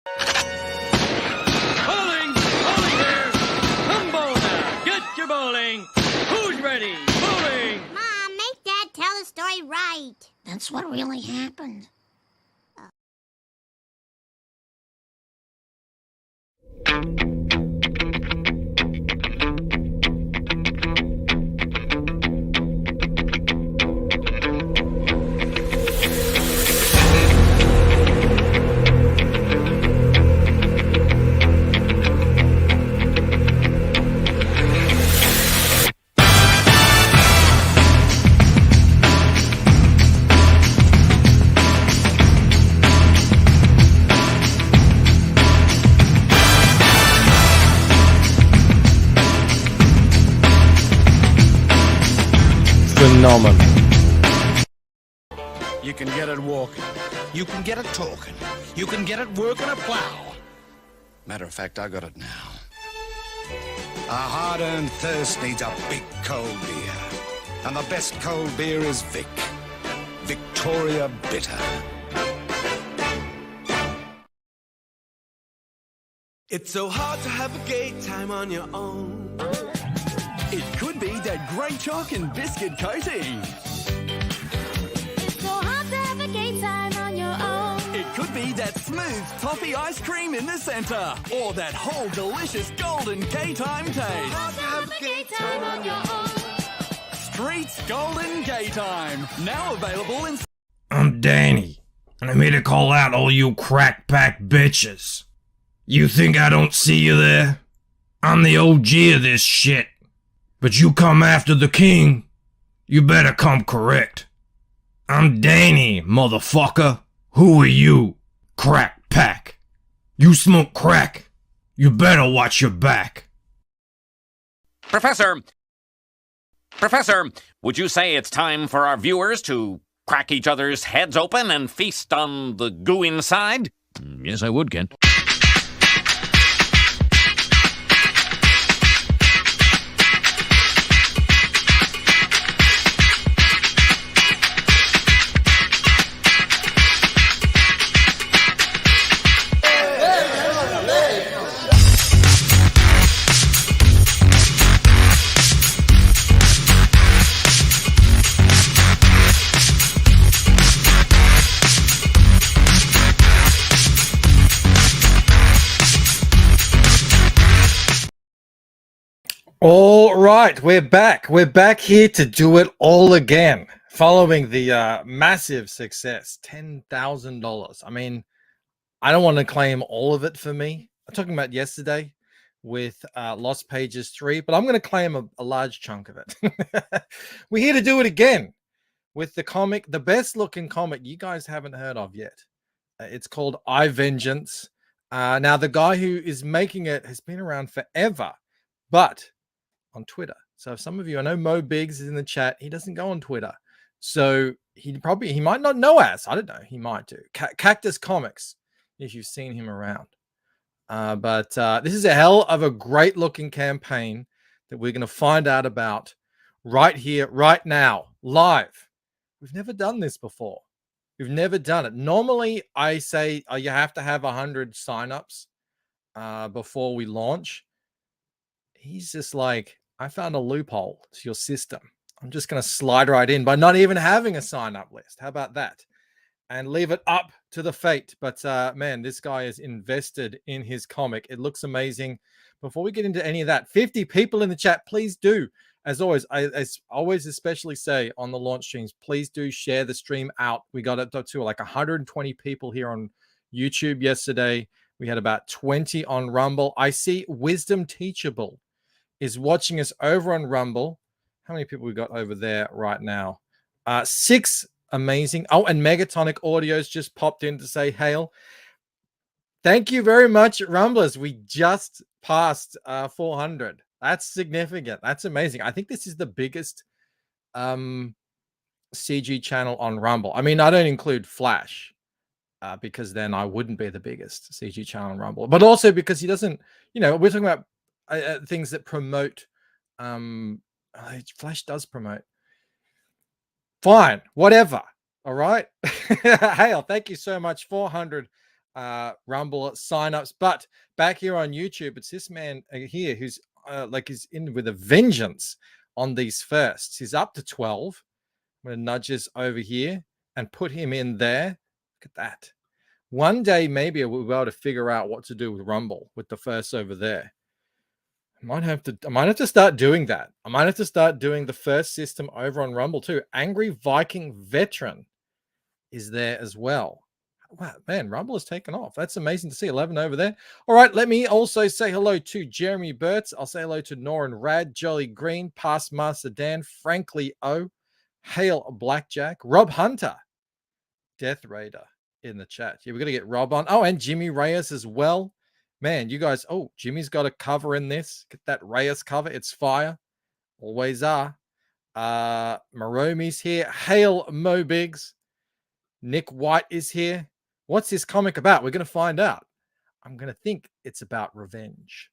Bowling! Bowling here! Come bowl now! Get your bowling! Who's ready? Bowling! Mom, make Dad tell the story right. That's what really happened. Phenomenal. You can get it walking. You can get it talking. You can get it working a plow. Matter of fact, I got it now. A hard-earned thirst needs a big cold beer. And the best cold beer is Vic. Victoria Bitter. It's so hard to have a gay time on your own. It could be that great chalk and biscuit coating. It's so hard to have a gay time on your own. It could be that smooth toffee ice cream in the centre. Or that whole delicious golden gay time taste. Hard to have a gay time on your own. Street's Golden Gay Time. Now available in... I'm Danny, and I'm here to call out all you crack pack bitches. You think I don't see you there? I'm the OG of this shit. But you come after the king, you better come correct. I'm Danny, motherfucker. Who are you, crack pack? You smoke crack. You better watch your back. Professor, would you say it's time for our viewers to crack each other's heads open and feast on the goo inside? Yes, I would, Kent. All right, we're back. We're back here to do it all again, following the massive success, $10,000. I mean, I don't want to claim all of it for me. I'm talking about yesterday with Lost Pages 3, but I'm going to claim a large chunk of it. We're here to do it again with the comic, the best looking comic you guys haven't heard of yet. It's called I Vengeance. Now, the guy who is making it has been around forever, but on Twitter. So if some of you, I know Mo Biggs is in the chat, he doesn't go on Twitter. So he might not know us. I don't know. He might do. Cactus Comics, if you've seen him around. But this is a hell of a great looking campaign that we're going to find out about right here, right now, live. We've never done this before. We've never done it. Normally, I say you have to have 100 signups before we launch. He's just like, I found a loophole to your system. I'm just going to slide right in by not even having a sign-up list. How about that? And leave it up to the fate. But man, this guy is invested in his comic. It looks amazing. Before we get into any of that, 50 people in the chat, please do. As always, I always especially say on the launch streams, please do share the stream out. We got up to like 120 people here on YouTube yesterday. We had about 20 on Rumble. I see Wisdom Teachable is watching us over on Rumble. How many people we got over there right now? 6. Amazing. Oh, and Megatonic Audio's just popped in to say hail. Thank you very much, Rumblers. We just passed 400. That's significant. That's amazing. I think this is the biggest CG channel on Rumble. I mean, I don't include Flash because then I wouldn't be the biggest CG channel on Rumble. But also because he doesn't, we're talking about things that promote. Flash does promote. Fine, whatever. All right. Hail, thank you so much. 400 Rumble signups. But back here on YouTube, it's this man here who's is in with a vengeance on these firsts. He's up to 12. I'm going to nudge this over here and put him in there. Look at that. One day, maybe we'll be able to figure out what to do with Rumble with the first over there. I might have to start doing that. I might have to start doing the first system over on Rumble too. Angry Viking Veteran is there as well. Wow, man, Rumble has taken off. That's amazing to see. 11 over there. All right, let me also say hello to Jeremy Burtz. I'll say hello to Noran Rad, Jolly Green, Past Master Dan, Frankly O, Hale Blackjack, Rob Hunter, Death Raider in the chat. Yeah, we're going to get Rob on. Oh, and Jimmy Reyes as well. Man, you guys, oh, Jimmy's got a cover in this. Get that Reyes cover. It's fire. Always are. Maromi's here. Hale Mo Biggs. Nick White is here. What's this comic about? We're going to find out. I'm going to think it's about revenge.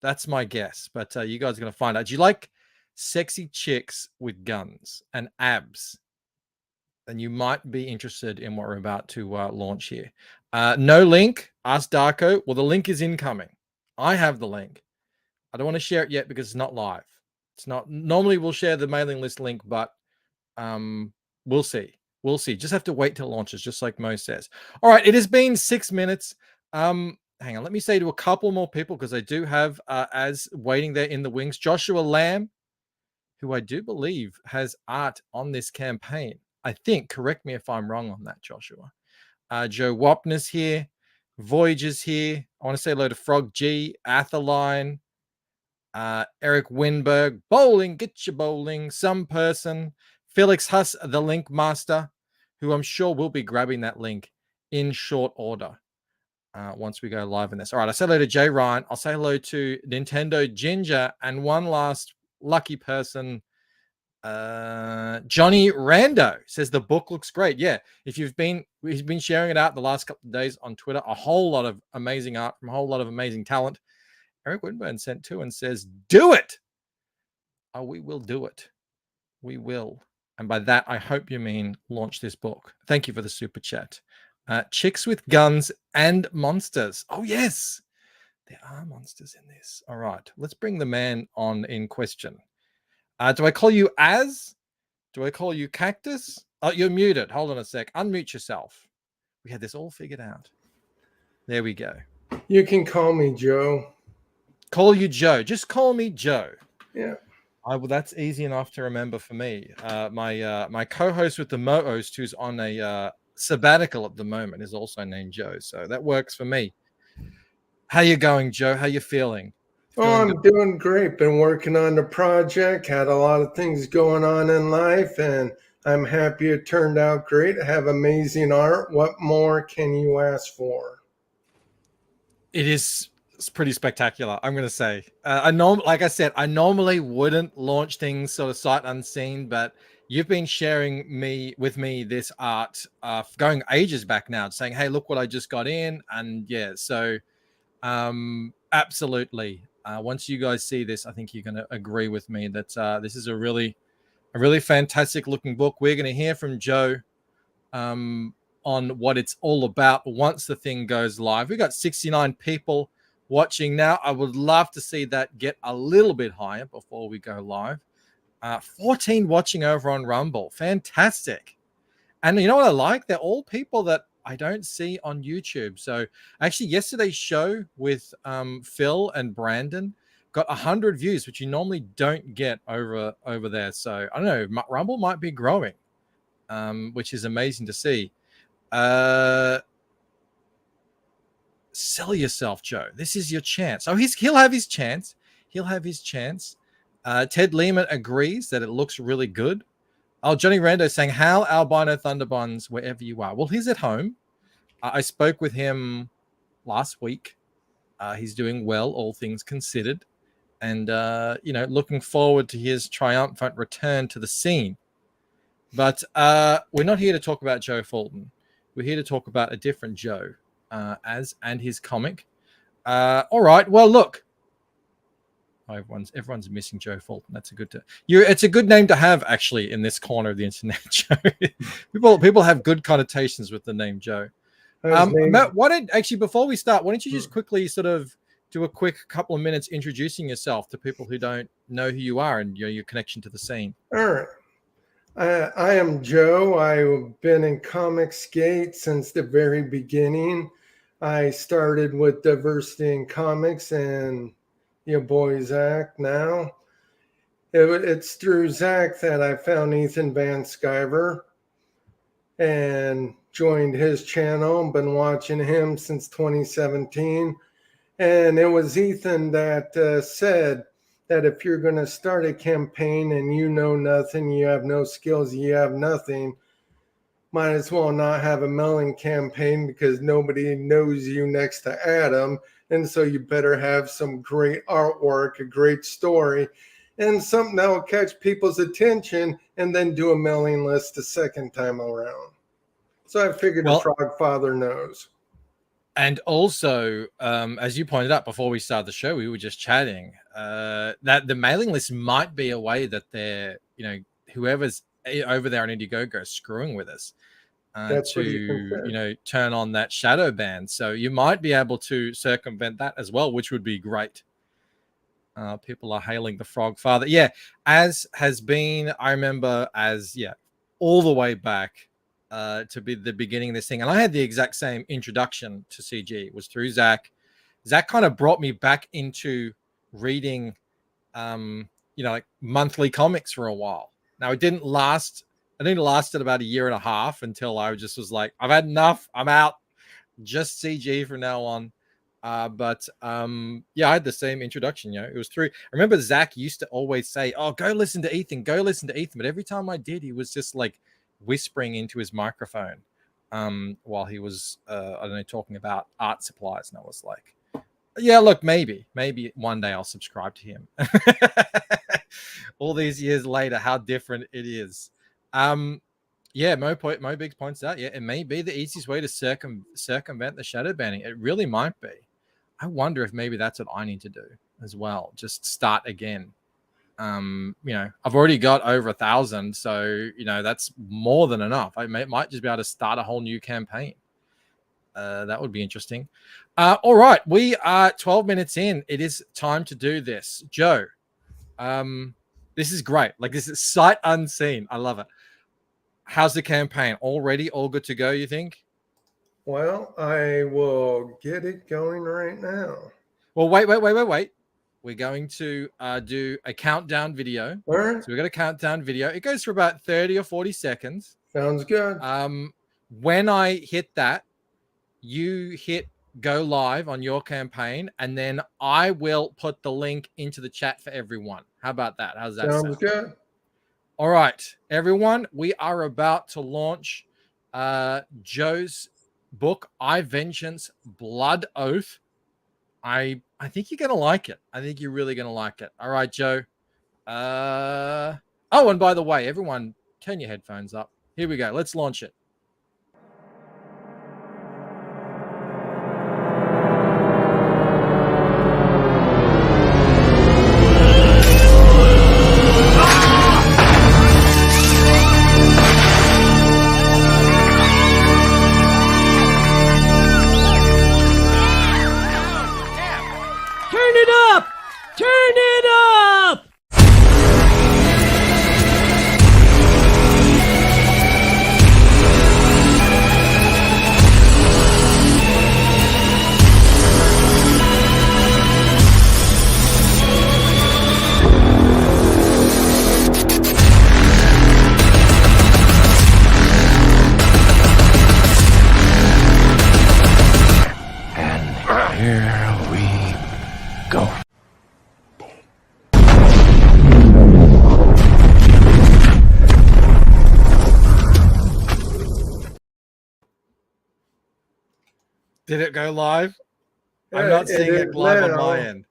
That's my guess. But you guys are going to find out. Do you like sexy chicks with guns and abs? Then you might be interested in what we're about to launch here. No link. Ask Darko. Well, the link is incoming. I have the link. I don't want to share it yet because it's not live. It's not. Normally we'll share the mailing list link, but we'll see. We'll see. Just have to wait till it launches, just like Mo says. All right. It has been 6 minutes. Hang on. Let me say to a couple more people because I do have as waiting there in the wings, Joshua Lamb, who I do believe has art on this campaign. I think. Correct me if I'm wrong on that, Joshua. Joe Wapner's here. Voyager's here. I want to say hello to Frog G, Atherline, Eric Winberg, Bowling, get your bowling, some person, Felix Huss, the link master, who I'm sure will be grabbing that link in short order once we go live in this. All right, I say hello to Jay Ryan. I'll say hello to Nintendo Ginger and one last lucky person, Johnny Rando says the book looks great. Yeah, if he's been sharing it out the last couple of days on Twitter, a whole lot of amazing art from a whole lot of amazing talent. Eric Winburn sent to and says, do it. Oh, we will do it. We will. And by that, I hope you mean launch this book. Thank you for the super chat. Chicks with guns and monsters. Oh, yes. There are monsters in this. All right. Let's bring the man on in question. Do I call you Az? Do I call you Cactus? Oh, you're muted. Hold on a sec. Unmute yourself. We had this all figured out. There we go. You can call me Joe. Call you Joe. Just call me Joe. Yeah. Well, that's easy enough to remember for me. My co-host with the Mo-Host, who's on a sabbatical at the moment, is also named Joe. So that works for me. How you going, Joe? How you feeling? I'm doing great. Been working on the project, had a lot of things going on in life, and I'm happy it turned out great. I have amazing art. What more can you ask for? It's pretty spectacular, I'm going to say. Like I said, I normally wouldn't launch things sort of sight unseen, but you've been sharing with me this art going ages back now, saying, hey, look what I just got in. And yeah, so absolutely. Once you guys see this, I think you're going to agree with me that this is a really fantastic looking book. We're going to hear from Joe on what it's all about once the thing goes live. We've got 69 people watching now. I would love to see that get a little bit higher before we go live. 14 watching over on Rumble. Fantastic. And you know what I like? They're all people that I don't see on YouTube. So actually yesterday's show with Phil and Brandon got 100 views, which you normally don't get over there. So I don't know, Rumble might be growing, which is amazing to see. Sell yourself, Joe. This is your chance. Oh, he'll have his chance. He'll have his chance. Ted Lehman agrees that it looks really good. Oh, Johnny Rando saying, Hal Albino Thunderbonds, wherever you are. Well, he's at home. I spoke with him last week. He's doing well, all things considered. And, looking forward to his triumphant return to the scene. But we're not here to talk about Joe Fulton. We're here to talk about a different Joe, and his comic. All right. Well, look. Oh, everyone's missing Joe Fulton. That's it's a good name to have, actually, in this corner of the internet, Joe. people have good connotations with the name Joe. Matt, why don't actually before we start, why don't you just quickly sort of do a quick couple of minutes introducing yourself to people who don't know who you are and your connection to the scene. All right. I am Joe. I've been in Comic Skate since the very beginning. I started with Diversity in Comics and your boy Zach now. It's through Zach that I found Ethan Van Sciver and joined his channel. Been watching him since 2017. And it was Ethan that said that if you're going to start a campaign and you know nothing, you have no skills, you have nothing, might as well not have a mailing campaign because nobody knows you next to Adam. And so you better have some great artwork, a great story, and something that will catch people's attention, and then do a mailing list the second time around. So I figured the Frog Father knows. And also, as you pointed out before we started the show, we were just chatting that the mailing list might be a way that they're, whoever's over there on Indiegogo is screwing with us to, turn on that shadow ban. So you might be able to circumvent that as well, which would be great. People are hailing the Frog Father. Yeah, as has been, I remember all the way back to be the beginning of this thing. And I had the exact same introduction to CG. It was through Zach. Zach kind of brought me back into reading, like monthly comics for a while. Now it didn't last. I think it lasted about a year and a half until I just was like, I've had enough. I'm out. Just CG from now on. I had the same introduction. It was through. I remember Zach used to always say, "Oh, go listen to Ethan. Go listen to Ethan." But every time I did, he was just like whispering into his microphone while he was talking about art supplies, and I was like, yeah, look, maybe one day I'll subscribe to him. All these years later, how different it is. Mo Biggs points out, it may be the easiest way to circumvent the shadow banning. It really might be. I wonder if maybe that's what I need to do as well, just start again. I've already got over 1,000, so that's more than enough. I might just be able to start a whole new campaign. That would be interesting. All right, we are 12 minutes in. It is time to do this. Joe, this is great. Like, this is sight unseen. I love it. How's the campaign? All ready? All good to go, you think? Well, I will get it going right now. Well, wait. We're going to do a countdown video. All right. So we've got a countdown video. It goes for about 30 or 40 seconds. Sounds good. When I hit that, you hit go live on your campaign, and then I will put the link into the chat for everyone. How about that? How's that sound? Sounds good. All right, everyone. We are about to launch Joe's book, I Vengeance Blood Oath. I think you're gonna like it. I think you're really gonna like it. All right, Joe. And by the way, everyone, turn your headphones up. Here we go. Let's launch it. Did it go live? I'm not seeing it live on my end.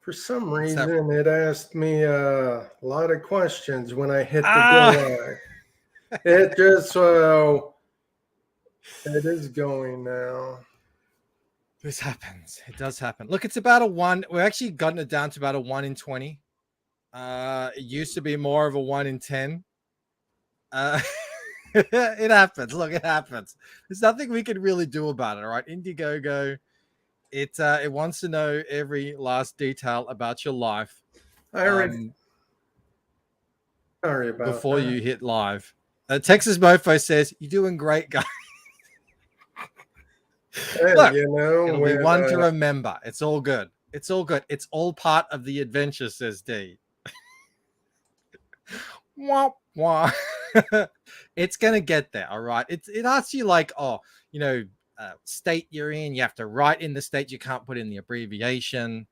For some reason, it asked me a lot of questions when I hit the go live. It just, it is going now. This happens. It does happen. Look, it's about a 1. We've actually gotten it down to about a 1 in 20. It used to be more of a 1 in 10. It happens. Look, it happens. There's nothing we can really do about it. All right, Indiegogo. It wants to know every last detail about your life. I already. Sorry about before that. you hit live. Texas Mofo says you're doing great, guys. Hey, Look, you know, it'll be one to remember. It's all good. It's all good. It's all part of the adventure, says D. Wah, wah. It's gonna get there, all right. It asks you like, oh, state you're in. You have to write in the state. You can't put in the abbreviation.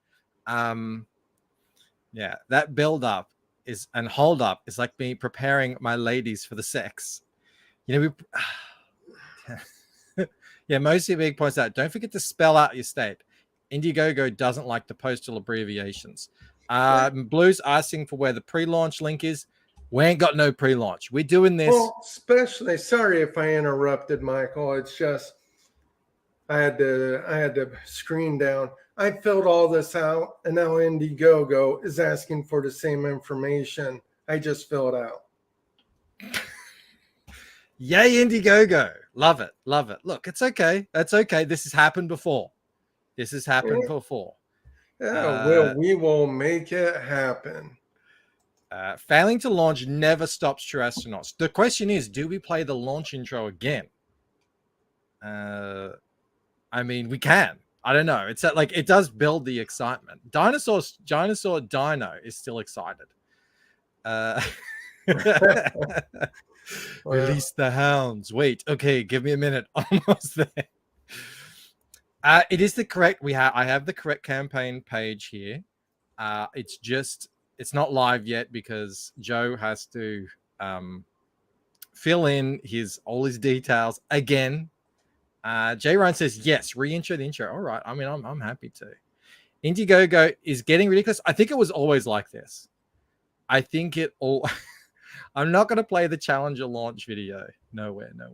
Yeah, that build up is and hold up is like me preparing my ladies for the sex. Yeah, Mostly Big points out, don't forget to spell out your state. Indiegogo doesn't like the postal abbreviations. Blue's asking for where the pre-launch link is. We ain't got no pre-launch. We're doing this. Well, especially, sorry if I interrupted, Michael. It's just I had to screen down. I filled all this out, and now Indiegogo is asking for the same information I just filled out. Yay, Indiegogo. Love it. Love it. Look, it's okay. That's okay. This has happened before. Yeah, we will make it happen. Failing to launch never stops true astronauts. The question is, do we play the launch intro again? I mean, we can. I don't know. It's like it does build the excitement. Dinosaur Dino is still excited. Release the hounds. Wait, okay, give me a minute. Almost there. It is the correct. I have the correct campaign page here. It's not live yet because Joe has to fill in all his details again. J Ryan says yes, re-intro the intro. All right. I mean, I'm happy to. Indiegogo is getting ridiculous. I think it was always like this. I think it all. I'm not going to play the Challenger launch video. Nowhere, no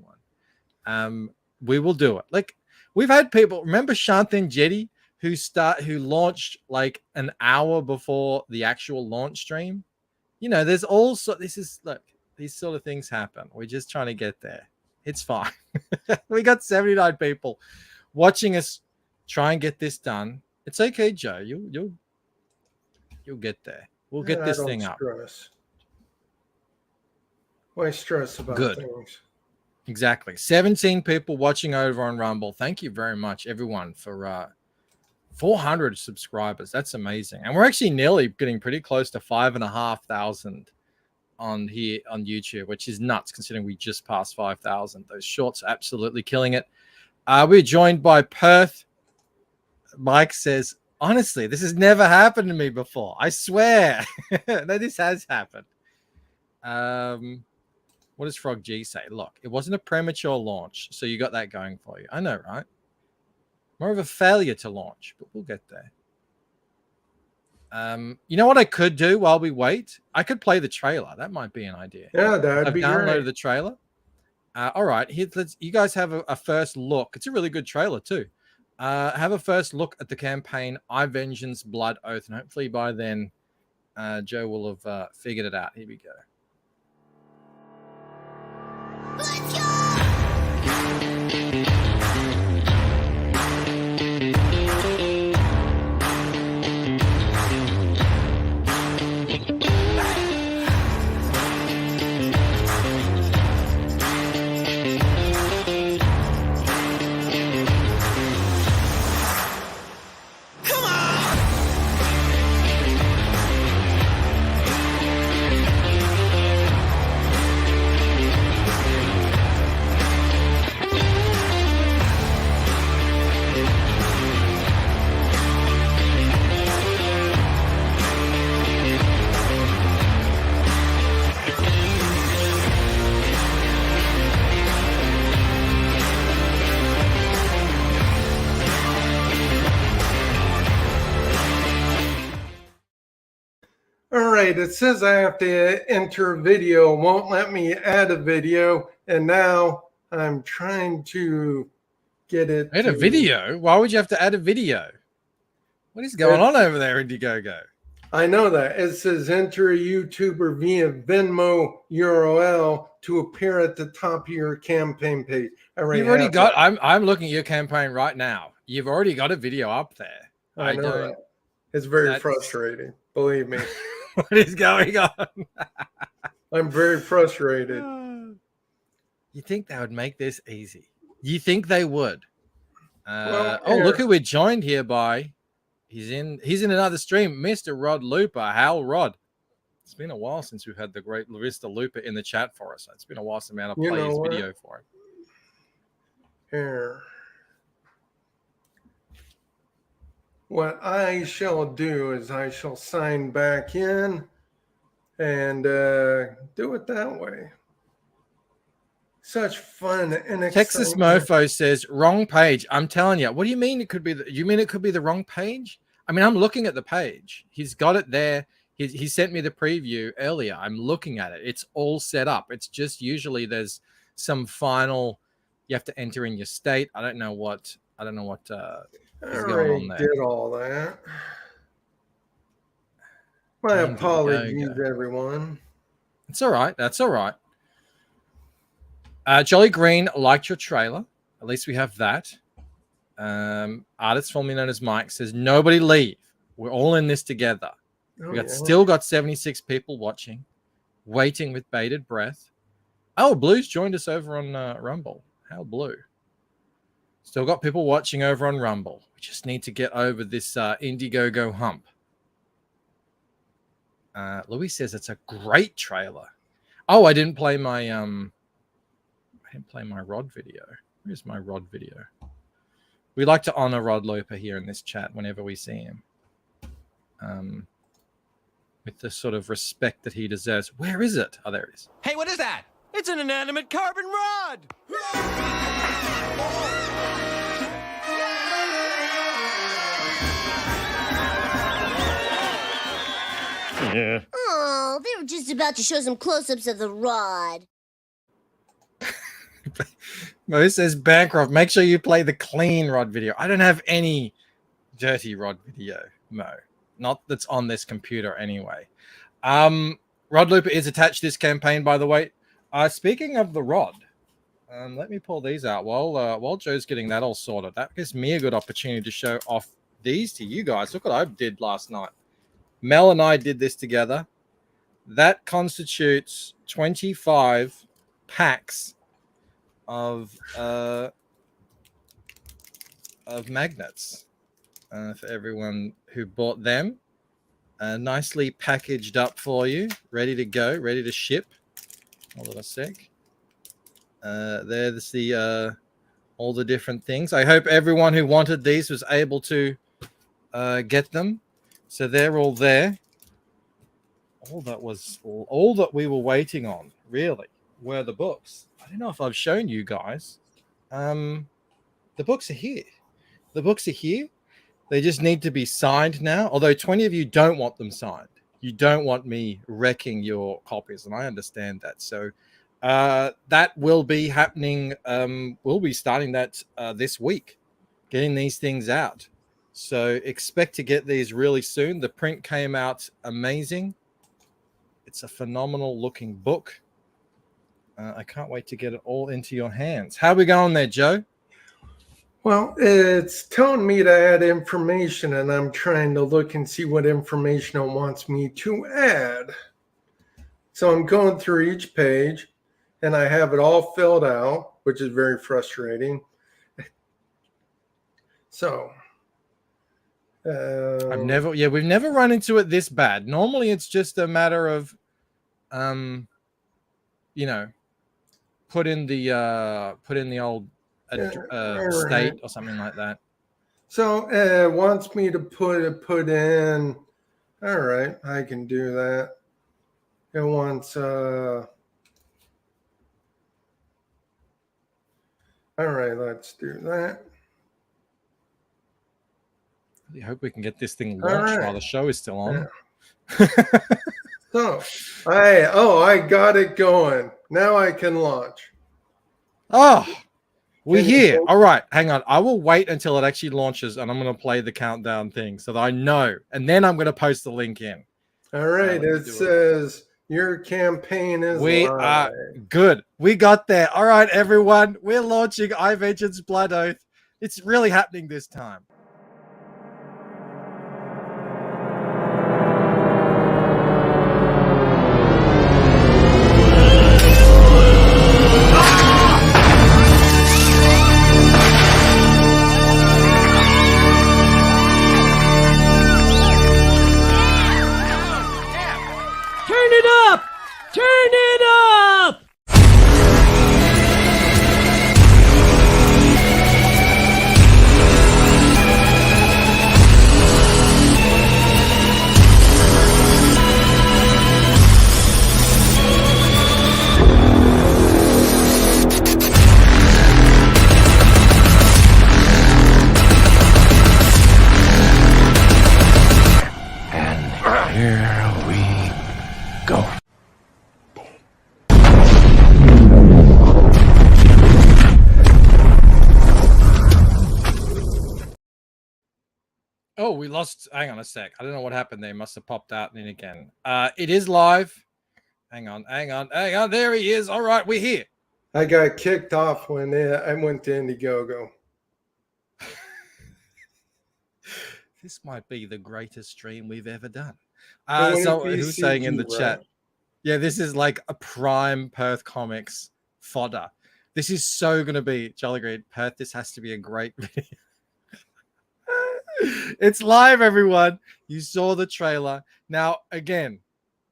one. We will do it. Like we've had people. Remember Shanthan Jetty who launched like an hour before the actual launch stream. There's also look. These sort of things happen. We're just trying to get there. It's fine. We got 79 people watching us try and get this done. It's okay, Joe. You'll get there. We'll get this thing up. Why stress about things? Exactly. 17 people watching over on Rumble. Thank you very much, everyone, for 400 subscribers. That's amazing. And we're actually nearly getting pretty close to 5,500 on here on YouTube, which is nuts considering we just passed 5,000. Those shorts are absolutely killing it. We're joined by Perth. Mike says, honestly, this has never happened to me before. I swear. No, this has happened. What does Frog G say? Look, it wasn't a premature launch, so you got that going for you. I know, right? More of a failure to launch, but we'll get there. You know what I could do while we wait? I could play the trailer. That might be an idea. Yeah, that'd be great. I've downloaded the trailer. All right, you guys have a first look. It's a really good trailer too. Have a first look at the campaign I Vengeance Blood Oath, and hopefully by then Joe will have figured it out. Here we go. Let's go! All right, it says I have to enter a video, won't let me add a video, and now I'm trying to get it. Add a video? Why would you have to add a video? What is going on over there, Indiegogo? I know that. It says enter a YouTuber via Venmo URL to appear at the top of your campaign page. I already You've already have got. that. I'm looking at your campaign right now. You've already got a video up there. I I know don't. that. It's very That's frustrating. Believe me. what is going on. I'm very frustrated. You think they would make this easy? You think they would? Well, Oh, look who we're joined here by. He's in another stream, Mr. Rod Looper. Hal Rod. It's been a while since we've had the great Larissa Looper in the chat for us. It's been a while since I'm able to play his video for him. Here. What I shall do is I shall sign back in and do it that way. Such fun and Texas excitement. Mofo says wrong page. I'm telling you. What do you mean it could be? You mean it could be the wrong page? I mean, I'm looking at the page. He's got it there. He sent me the preview earlier. I'm looking at it. It's all set up. It's just usually there's some final. You have to enter in your state. I don't know what. Is going on there. Did all that. My apologies, everyone. It's all right. That's all right. Jolly Green liked your trailer. At least we have that. Artist formerly known as Mike says, nobody leave. We're all in this together. Still got 76 people watching, waiting with bated breath. Oh, Blue's joined us over on Rumble. How Blue? Still got people watching over on Rumble. We just need to get over this Indiegogo hump. Louis says it's a great trailer. Oh, I didn't play my Rod video. Where's my Rod video? We like to honor Rod Loper here in this chat whenever we see him. With the sort of respect that he deserves. Where is it? Oh, there it is. Hey, what is that? It's an inanimate carbon rod! Yeah. Oh, they were just about to show some close-ups of the rod. Mo says Bancroft, make sure you play the clean Rod video. I don't have any dirty Rod video, Mo. Not that's on this computer anyway. Rod Looper is attached to this campaign, by the way. Speaking of the Rod, let me pull these out while Joe's getting that all sorted. That gives me a good opportunity to show off these to you guys. Look what I did last night. Mel and I did this together. That constitutes 25 packs of magnets for everyone who bought them. Nicely packaged up for you, ready to go, ready to ship. Hold on a sec. There's the all the different things. I hope everyone who wanted these was able to get them. So they're all there. All that we were waiting on, really, were the books. I don't know if I've shown you guys. The books are here. The books are here. They just need to be signed now. Although 20 of you don't want them signed. You don't want me wrecking your copies, and I understand that. So that will be happening. We'll be starting that this week, getting these things out. So expect to get these really soon. The print came out amazing. It's a phenomenal looking book. I can't wait to get it all into your hands. How are we going there, Joe? Well, it's telling me to add information, and I'm trying to look and see what information it wants me to add. So I'm going through each page, and I have it all filled out, which is very frustrating. So we've never run into it this bad. Normally it's just a matter of put in the old state or something like that. So it wants me to put in. All right, I can do that. It wants all right, let's do that. I hope we can get this thing launched while the show is still on. Yeah. So, I got it going. Now I can launch. Oh, We're here. All right, hang on. I will wait until it actually launches, and I'm going to play the countdown thing so that I know, and then I'm going to post the link in. All right, it says your campaign is We live. are good. We got there. All right, everyone. We're launching iVengeance Blood Oath. It's really happening this time. Turn it up! Turn it up! And here we go. Oh, we lost. Hang on a sec. I don't know what happened there. Must have popped out and in again. It is live. Hang on. There he is. All right, we're here. I got kicked off when I went to Indiegogo. This might be the greatest stream we've ever done. But when So it's who's saying in the BCG, chat? right? Yeah, this is like a prime Perth Comics fodder. This is so going to be, Jolly Green, Perth, this has to be a great video. It's live, everyone. You saw the trailer. Now, again,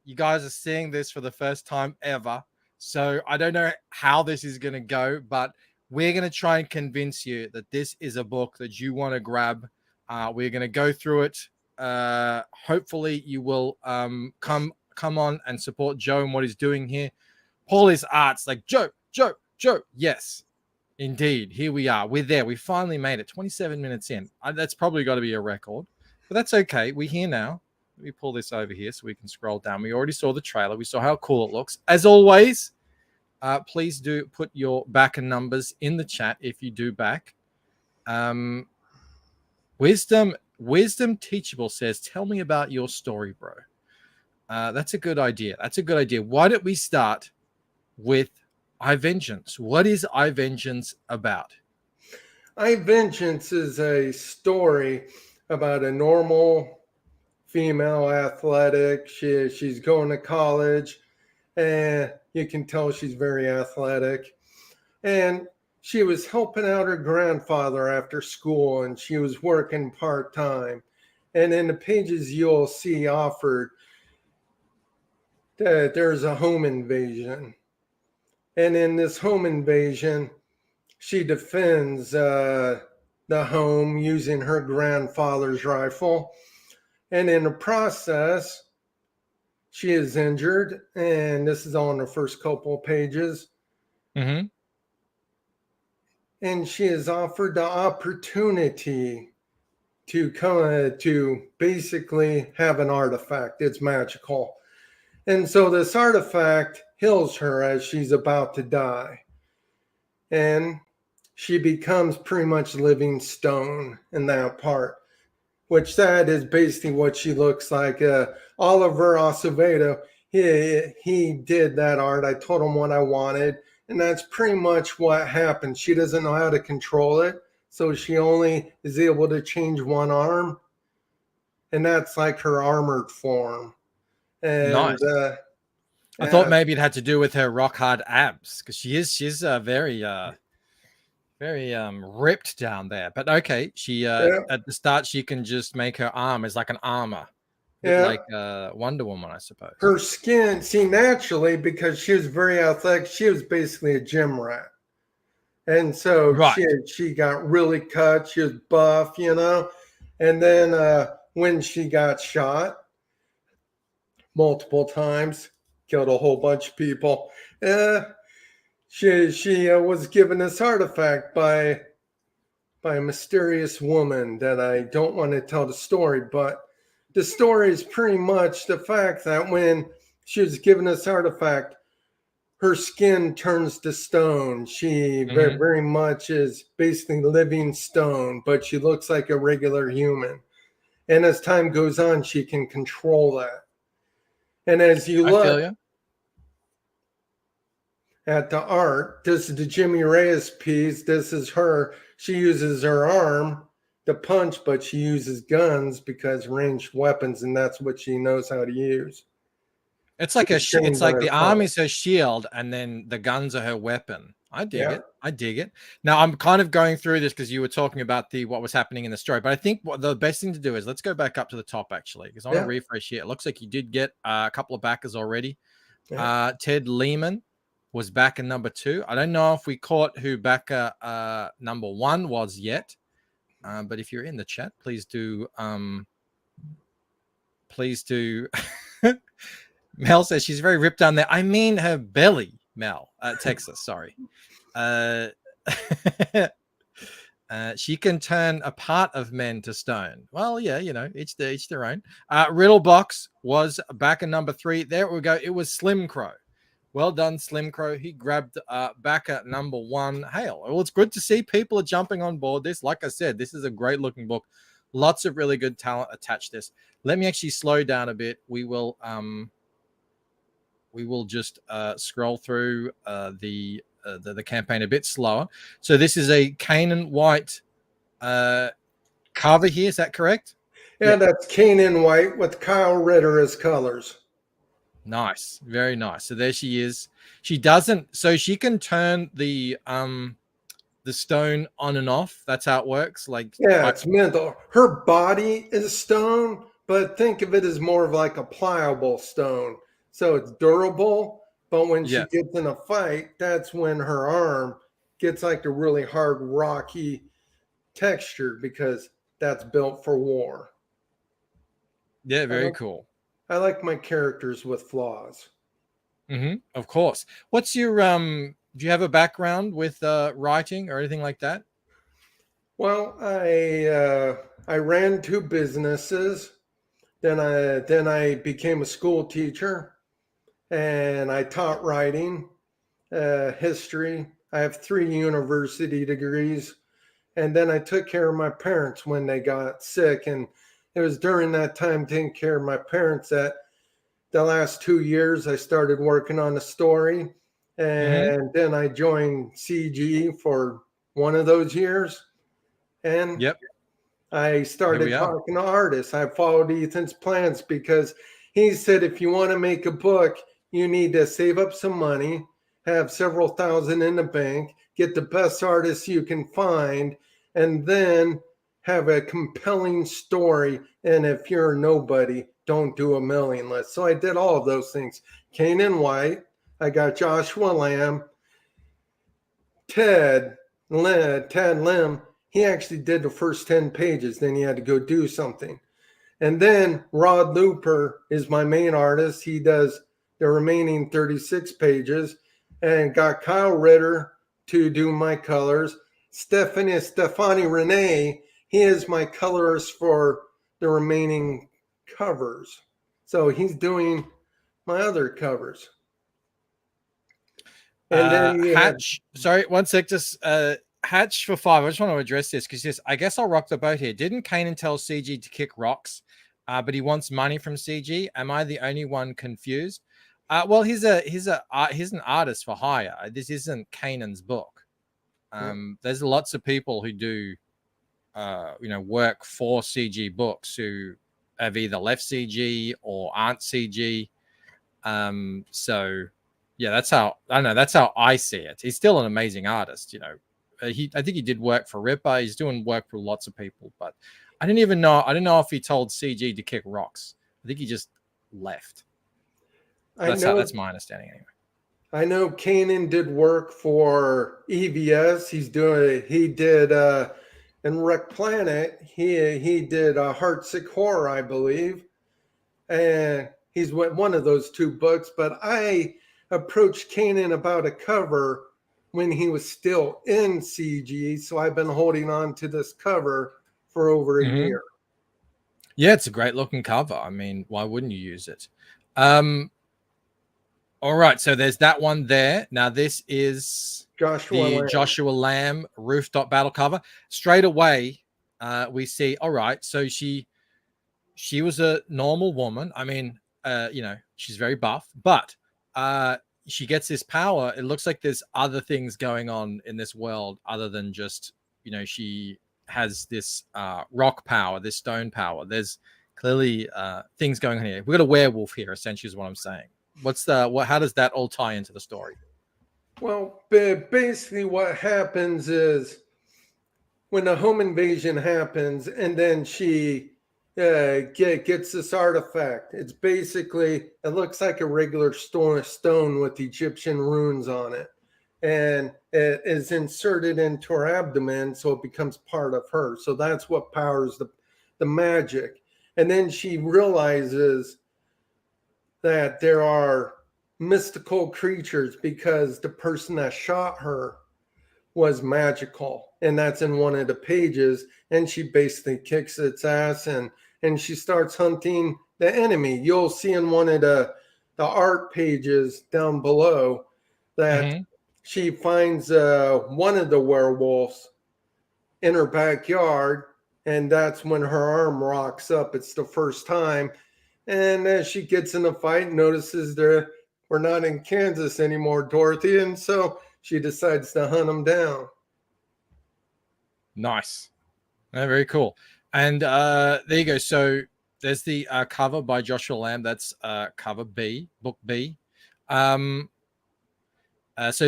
you guys are seeing this for the first time ever. So I don't know how this is going to go, but we're going to try and convince you that this is a book that you want to grab. We're going to go through it. Hopefully you will come on and support Joe and what he's doing here. Paulie's art's like, Joe. Yes, indeed. Here we are. We're there. We finally made it. 27 minutes in. That's probably got to be a record, but that's okay. We're here now. Let me pull this over here so we can scroll down. We already saw the trailer. We saw how cool it looks. As always, please do put your backer numbers in the chat if you do back. Wisdom Teachable says, tell me about your story, bro. That's a good idea. Why don't we start with iVengeance? What is iVengeance about? iVengeance is a story about a normal female athletic. She's going to college, and you can tell she's very athletic. And she was helping out her grandfather after school, and she was working part-time. And in the pages you'll see offered that there's a home invasion. And in this home invasion, she defends the home using her grandfather's rifle. And in the process, she is injured. And this is on the first couple of pages. Mm-hmm. And she is offered the opportunity to come to basically have an artifact. It's magical. And so this artifact heals her as she's about to die. And she becomes pretty much living stone in that part, which that is basically what she looks like. Oliver Acevedo, he did that art. I told him what I wanted, and that's pretty much what happened. She doesn't know how to control it, so she only is able to change one arm, and that's like her armored form. And nice. I thought maybe it had to do with her rock hard abs, because she's very ripped down there. But okay, she at the start she can just make her arm as like an armor, like Wonder Woman, I suppose. Her skin, see, naturally, because she was very athletic, she was basically a gym rat, and so she got really cut. She was buff, and then when she got shot multiple times, killed a whole bunch of people. She was given this artifact by a mysterious woman that I don't want to tell the story, but the story is pretty much the fact that when she was given this artifact, her skin turns to stone. She very, Mhm. very much is basically living stone, but she looks like a regular human. And as time goes on, she can control that. And as you I feel look you. at the art, this is the Jimmy Reyes piece. This is her. She uses her arm to punch, but she uses guns because ranged weapons, and that's what she knows how to use. It's She like was it's trained by like her the arm father. is her shield, and then the guns are her weapon. I dig Yeah, it. I dig it. Now I'm kind of going through this because you were talking about the what was happening in the story, but I think what the best thing to do is let's go back up to the top actually, because I want to yeah, refresh here. It looks like you did get a couple of backers already. yeah. Ted Lehman was backer number 2. I don't know if we caught who backer number 1 was yet, but if you're in the chat, please do. Please do. Mel says she's very ripped down there. I mean her belly, Mel. Texas, sorry. Uh, she can turn a part of men to stone. Well, yeah, you know, each their own. Riddlebox was back in number 3. There we go. It was Slim Crow. Well done, Slim Crow. He grabbed back at number 1. Hail. Well, it's good to see people are jumping on board this. Like I said, this is a great looking book. Lots of really good talent attached to this. Let me actually slow down a bit. We will just scroll through the campaign a bit slower. So this is a Canaan White cover here. Is that correct? Yeah, that's Kanan White with Kyle Ritter as colors. Nice, very nice. So there she is. She doesn't. So she can turn the stone on and off. That's how it works. Like, Yeah, it's mental. Her body is stone, but think of it as more of like a pliable stone. So it's durable, but when she yeah, gets in a fight, that's when her arm gets like a really hard, rocky texture because that's built for war. yeah, I very like, cool. I like my characters with flaws. Of course. What's your Do you have a background with writing or anything like that? Well, I ran 2 businesses. Then I became a school teacher, and I taught writing, history. I have 3 university degrees, and then I took care of my parents when they got sick, and it was during that time taking care of my parents that the last 2 years I started working on a story, Mm-hmm. and then I joined CG for one of those years, and Yep. I Here started we are. talking to artists. I followed Ethan's plans because he said if you want to make a book, you need to save up some money, have several thousand in the bank, get the best artists you can find, and then have a compelling story. And if you're a nobody, don't do a mailing list. So I did all of those things. Kanan White, I got Joshua Lamb, Ted Lim, he actually did the first 10 pages. Then he had to go do something. And then Rod Looper is my main artist. He does the remaining 36 pages and got Kyle Ritter to do my colors. Stefani Renee, he is my colorist for the remaining covers. So he's doing my other covers. And then you have Hatch, sorry, one sec. Just Hatch for 5. I just want to address this because yes, I guess I'll rock the boat here. Didn't Kanan tell CG to kick rocks, but he wants money from CG? Am I the only one confused? Well, he's an artist for hire. This isn't Kanan's book. There's lots of people who do work for CG books who have either left CG or aren't CG. So yeah, that's how I don't know. That's how I see it. He's still an amazing artist, you know. I think he did work for Ripper. He's doing work for lots of people, but I didn't know if he told CG to kick rocks. I think he just left. That's my understanding anyway. I know Kanan did work for EVS. He did in Wreck Planet. He did Heartsick Horror, I believe, and he's one of those 2 books. But I approached Kanan about a cover when he was still in CG, so I've been holding on to this cover for over a year. Yeah, it's a great looking cover. I mean, why wouldn't you use it? All right, so there's that one there. Now this is Joshua the Lamb. Joshua Lamb rooftop battle cover. Straight away, we see. All right, so she was a normal woman. I mean, she's very buff, but she gets this power. It looks like there's other things going on in this world other than just, she has this rock power, this stone power. There's clearly things going on here. We've got a werewolf here, essentially, is what I'm saying. How does that all tie into the story? Well, basically, what happens is when the home invasion happens, and then she gets this artifact. It's basically, it looks like a regular stone with Egyptian runes on it, and it is inserted into her abdomen, so it becomes part of her. So that's what powers the magic. And then she realizes that there are mystical creatures because the person that shot her was magical, and that's in one of the pages. And she basically kicks its ass, and she starts hunting the enemy. You'll see in one of the art pages down below that she finds one of the werewolves in her backyard, and that's when her arm rocks up. It's the first time. And as she gets in the fight, notices we're not in Kansas anymore, Dorothy, and so she decides to hunt them down. Nice. Very cool. And there you go. So there's the cover by Joshua Lamb. That's cover B, book B. So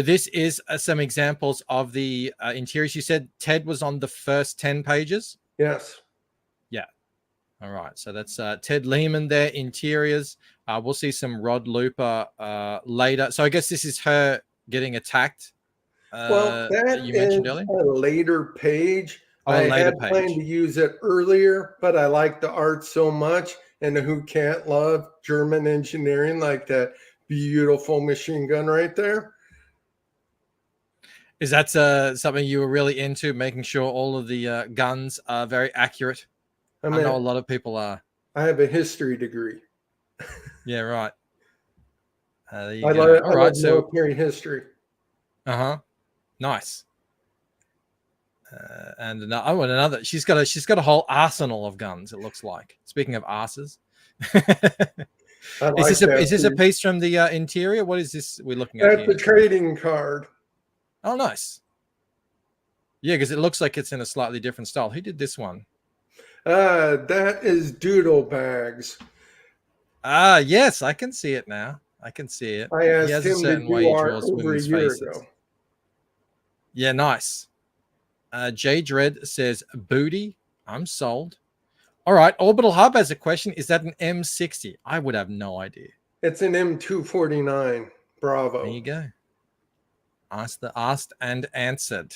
this is some examples of the interiors. You said Ted was on the first 10 pages? Yes. Yeah. All right. So that's Ted Lehman there, interiors. We'll see some Rod Looper later. So I guess this is her getting attacked. Well, that you mentioned is earlier? a later page. Oh, I a later had planned to use it earlier, but I like the art so much. And who can't love German engineering, like that beautiful machine gun right there? Is that something you were really into, making sure all of the guns are very accurate? I know a lot of people are. I have a history degree. Yeah, right. There you I go. love, All right, so military history. Nice. And another. She's got a whole arsenal of guns. It looks like. Speaking of asses, is this a piece from the interior? What is this we're looking at? That's Here? the trading card. Oh, nice. Yeah, because it looks like it's in a slightly different style. Who did this one? That is Doodle Bags. Yes, I can see it now. I can see it. I asked he has him a certain to way do he art draws over a women's year faces. ago. Yeah, nice. J Dread says booty. I'm sold. All right, Orbital Hub has a question. Is that an M60? I would have no idea. It's an M249. Bravo. There you go. Asked and answered.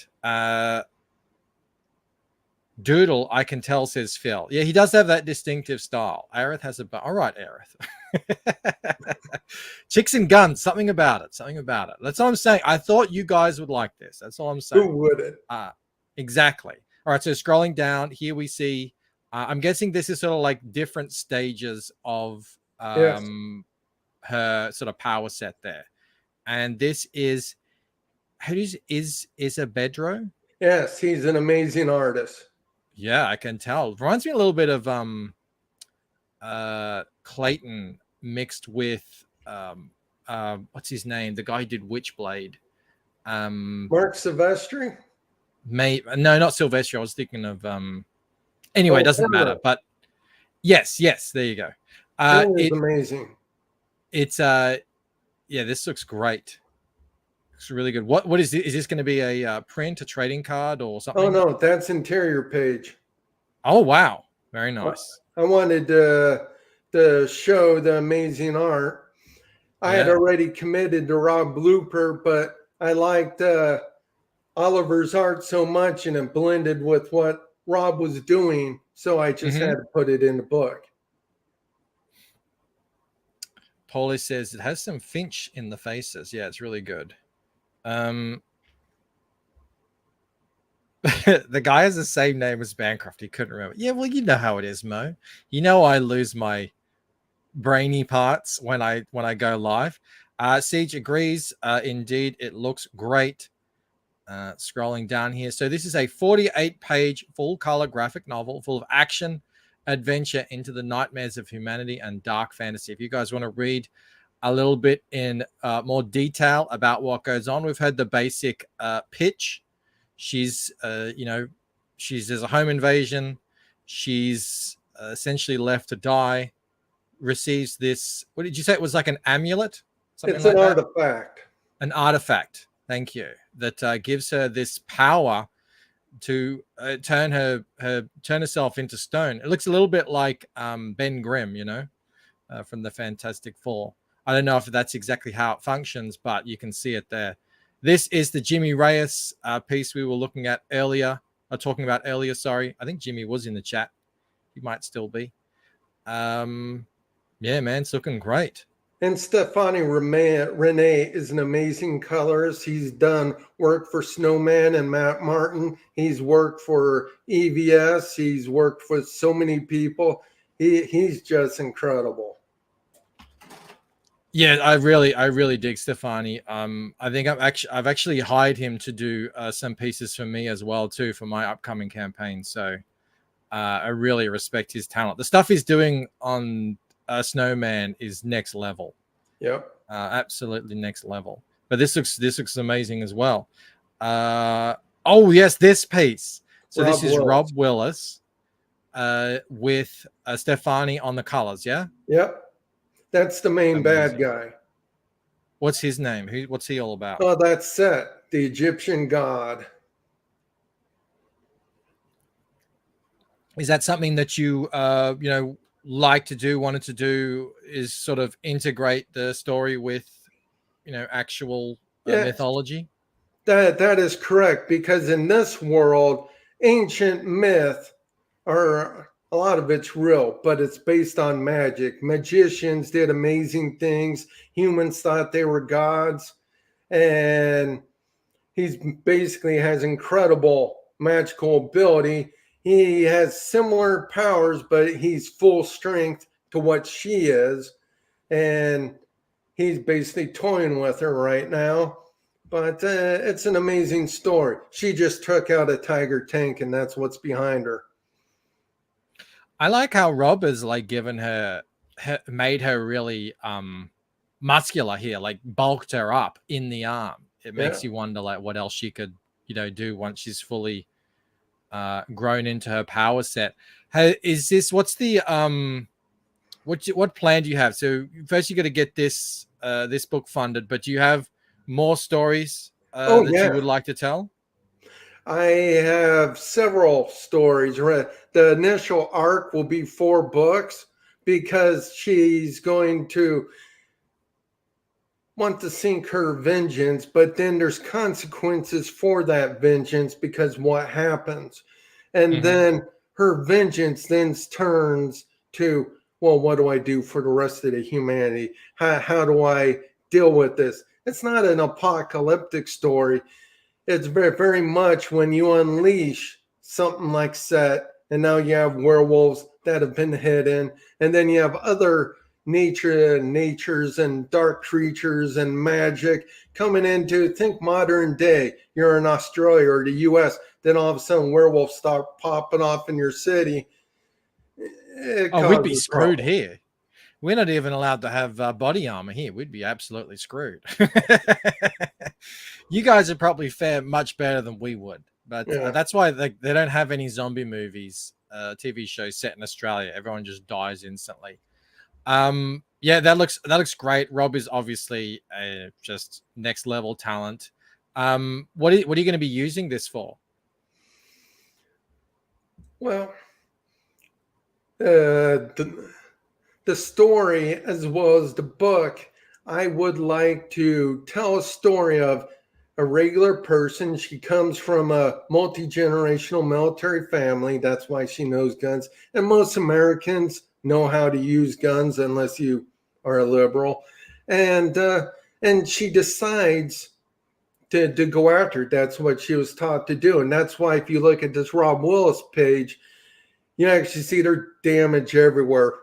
Doodle, I can tell, says Phil. Yeah, he does have that distinctive style. Aerith has a... All right, Aerith. Chicks and guns. Something about it. That's all I'm saying. I thought you guys would like this. That's all I'm saying. Who wouldn't? Exactly. All right, so scrolling down, here we see... I'm guessing this is sort of like different stages of her sort of power set there. And this is... Is a Bedro? Yes, he's an amazing artist. Yeah, I can tell. Reminds me a little bit of Clayton mixed with what's his name? The guy who did Witchblade. Mark Silvestri? No, not Silvestri. I was thinking of anyway, it doesn't matter. But yes, there you go. It's amazing. It's yeah, this looks great. Looks really good. What is this? Is this going to be a print, a trading card, or something? Oh no, that's interior page. Oh wow, very nice. I wanted to show the amazing art. I had already committed to Rob Blooper, but I liked Oliver's art so much, and it blended with what Rob was doing, so I just had to put it in the book. Paulie says it has some Finch in the faces. Yeah, it's really good. The guy has the same name as Bancroft. He couldn't remember. Yeah, well, you know how it is, Mo. You know I lose my brainy parts when I go live. Siege agrees. Indeed, it looks great. Scrolling down here. So this is a 48-page full-color graphic novel full of action, adventure into the nightmares of humanity and dark fantasy. If you guys want to read a little bit in more detail about what goes on, we've heard the basic pitch. She's, there's a home invasion. She's essentially left to die. Receives this. What did you say? It was like an amulet. Something it's like an artifact. An artifact. Thank you. That gives her this power to turn herself into stone. It looks a little bit like Ben Grimm, from the Fantastic Four. I don't know if that's exactly how it functions, but you can see it there. This is the Jimmy Reyes piece we were looking at earlier, talking about earlier. Sorry, I think Jimmy was in the chat. He might still be. Yeah, man, it's looking great. And Stefani Rene is an amazing colorist. He's done work for Snowman and Matt Martin. He's worked for EVS. He's worked for so many people. He's just incredible. Yeah, I really dig Stefani. I think I've actually hired him to do some pieces for me as well too for my upcoming campaign. So I really respect his talent. The stuff he's doing on Snowman is next level. Yep. Absolutely next level. But this looks amazing as well. Oh yes, this piece. So this is Rob Willis with Stefani on the colors. Yeah. Yep. That's the main bad guy. What's his name? What's he all about? Oh, that's Set, the Egyptian god. Is that something that you wanted to do, is sort of integrate the story with actual mythology? That is correct, because in this world, ancient myth are a lot of it's real, but it's based on magic. Magicians did amazing things. Humans thought they were gods, and he's basically has incredible magical ability. He has similar powers, but he's full strength to what she is. And he's basically toying with her right now. But it's an amazing story. She just took out a tiger tank, and that's what's behind her. I like how Rob has made her really muscular here, like bulked her up in the arm. It makes you wonder what else she could, do once she's fully grown into her power set. What's the what plan do you have? So first you got to get this book funded, but do you have more stories you would like to tell? I have several stories. The initial arc will be 4 books, because she's going to want to seek her vengeance, but then there's consequences for that vengeance because what happens. And then her vengeance then turns to, well, what do I do for the rest of the humanity? How do I deal with this? It's not an apocalyptic story. It's very, very much when you unleash something like Set, and now you have werewolves that have been hidden, and then you have other natures and dark creatures and magic coming into, think modern day. You're in Australia or the US, then all of a sudden werewolves start popping off in your city. We'd be screwed here. We're not even allowed to have body armor here. We'd be absolutely screwed. You guys would probably fare much better than we would. But that's why they don't have any zombie movies, TV shows set in Australia. Everyone just dies instantly. That looks great. Rob is obviously just next level talent. What are you going to be using this for? Well, the story as well as the book, I would like to tell a story of a regular person. She comes from a multi-generational military family. That's why she knows guns. And most Americans know how to use guns unless you are a liberal. And she decides to go after it. That's what she was taught to do. And that's why if you look at this Rob Willis page, you actually see there's damage everywhere.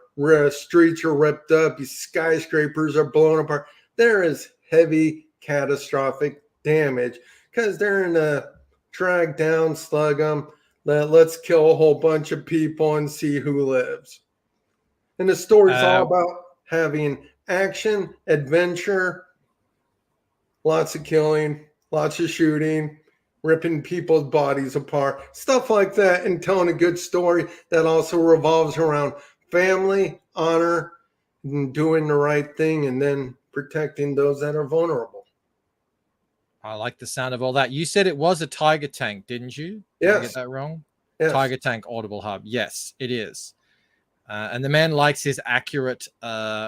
Streets are ripped up. These skyscrapers are blown apart. there is heavy catastrophic damage because they're in a drag down, slug them, let's kill a whole bunch of people and see who lives. And the story's all about having action, adventure, lots of killing, lots of shooting, ripping people's bodies apart, stuff like that, and telling a good story that also revolves around family, honor, and doing the right thing, and then protecting those that are vulnerable. I like the sound of all that. You said it was a Tiger Tank, didn't you? Did I get that wrong? Yes. Tiger Tank Audible Hub. Yes, it is. And the man likes his accurate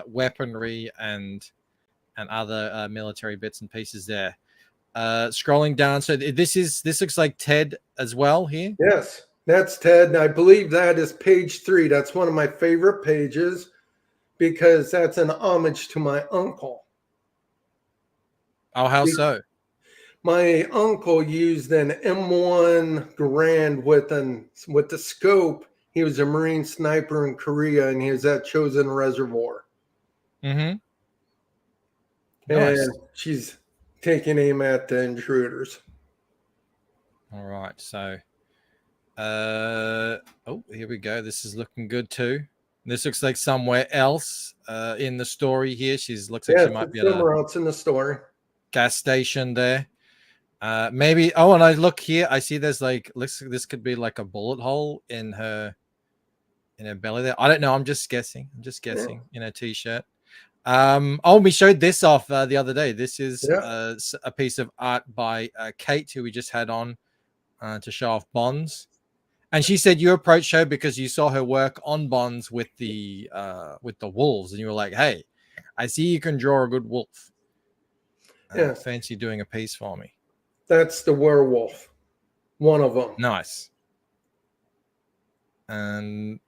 weaponry and other military bits and pieces there. Scrolling down, so this looks like Ted as well here. Yes, that's Ted. I believe that is page 3. That's one of my favorite pages because that's an homage to my uncle. Oh, how so? My uncle used an M1 Garand with the scope. He was a Marine sniper in Korea, and he was at Chosin Reservoir. Mm-hmm. And Nice. she's taking aim at the intruders. All right, so oh, here we go. This is looking good too. This looks like somewhere else in the story here. Looks like she might be at somewhere else in the story. Gas station there. Maybe. Oh, and I look here. I see there's like this could be like a bullet hole in her belly there. I don't know. I'm just guessing. In a t-shirt. Oh, we showed this off the other day. This is a piece of art by Kate, who we just had on to show off Bonds, and she said you approached her because you saw her work on Bonds with the wolves, and you were like, "Hey, I see you can draw a good wolf. Fancy doing a piece for me?" That's the werewolf, one of them. Nice. And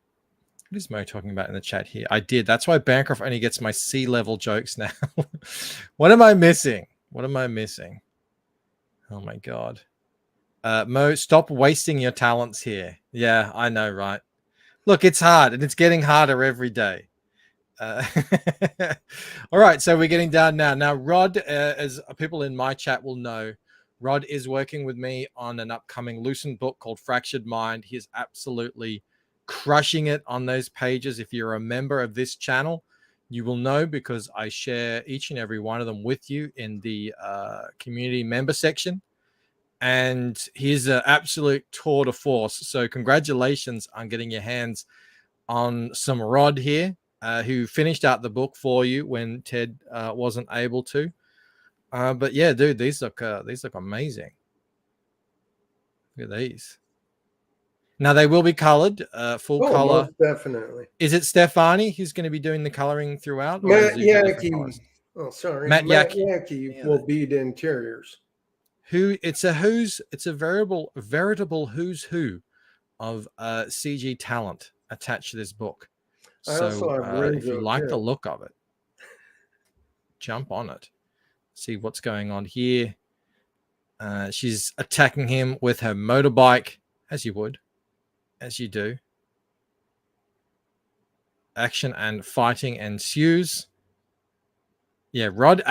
what is Mo talking about in the chat here? I did. That's why Bancroft only gets my C-level jokes now. What am I missing? Oh my god. Mo, stop wasting your talents here. Yeah, I know, right? Look, it's hard, and it's getting harder every day. All right, so we're getting down now. Now, Rod, as people in my chat will know, Rod is working with me on an upcoming Lucent book called Fractured Mind. He is absolutely crushing it on those pages. If you're a member of this channel, you will know because I share each and every one of them with you in the community member section. And he's an absolute tour de force. So congratulations on getting your hands on some Rod here, who finished out the book for you when Ted wasn't able to. But yeah, dude, these look amazing. Look at these. Now they will be colored, full color. Definitely. Is it Stefani who's going to be doing the coloring throughout? Matt Yankee. Oh, sorry. Matt Yankee will be the interiors. It's a veritable who's who of CG talent attached to this book. So if you like the look of it, jump on it. See what's going on here. She's attacking him with her motorbike, as you would, as you do. Action and fighting ensues. Yeah, Rod's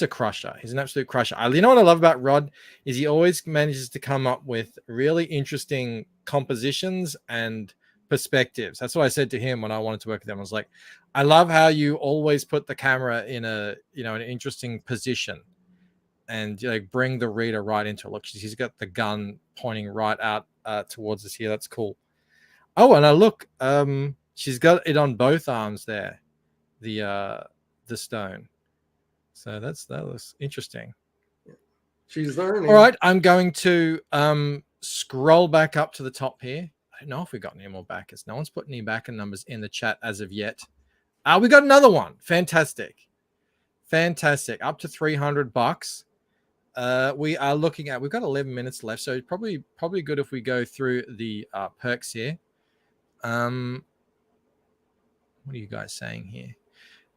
a crusher. He's an absolute crusher. You know what I love about Rod is he always manages to come up with really interesting compositions and perspectives. That's what I said to him when I wanted to work with him. I was like, I love how you always put the camera in an interesting position and bring the reader right into it. Look, he's got the gun pointing right out towards us here. That's cool. Oh, and I look, she's got it on both arms there. The stone. So that looks interesting. She's learning. All right, I'm going to scroll back up to the top here. I don't know if we got any more backers. No one's put any backer numbers in the chat as of yet. We got another one. Fantastic. Up to $300. We are looking at, we've got 11 minutes left, so probably good if we go through the perks here. What are you guys saying here?